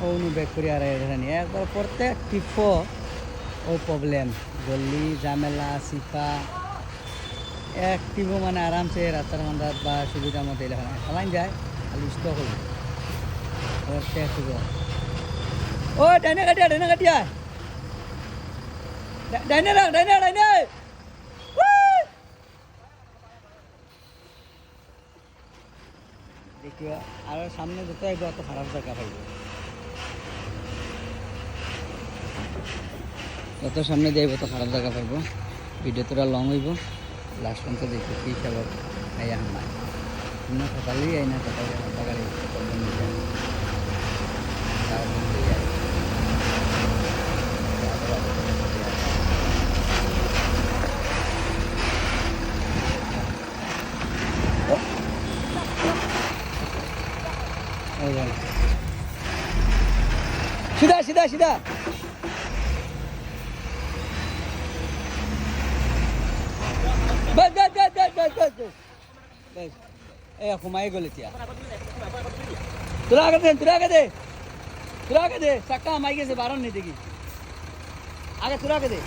ওনু back করে আর এখানে একবার প্রত্যেক টিপ ও প্রবলেম গল্লি ঝামেলা সিফা এক টিপও মানে আরামসে রাস্তার মান্দাত বা সুবিধা মতো এলাকা খালাইন যায় খালি স্টক হইব প্রত্যেক টিপ ও ডাইনে কাটিয়া ডাইনে দেখিও আর সামনে যত আইব অত খারাপ জায়গা পাইব যত সামনে যাইব তো খারাপ জায়গা পাইব ভিডিও তোরা লং হইব লাস্ট পর্যন্ত দেখি কী খবর আইয়া হামায় সকালেই আই না সকালে গাড়ি সিধা बस ए घुमाई गो लेतिया तुरा के दे सक्का हमाई के से बारन नहीं देगी आगे तुरा के दे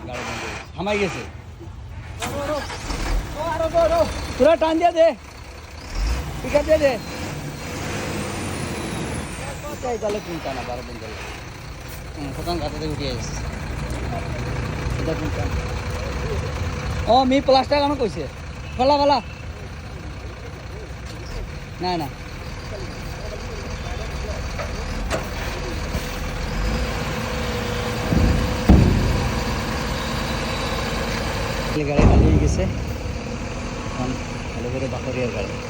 गाड़ी बंद हमाई के से तुरा टान दिया दे टिकट दे काय गलत चिंता ना 12 दिन गलत खतम खाते थे उठिए ও মি প্লাস্টার কেন কইছে ফলা না গাড়ি খালি হয়ে গেছে এখন ভালো করে বাকরিয়ার গাড়ি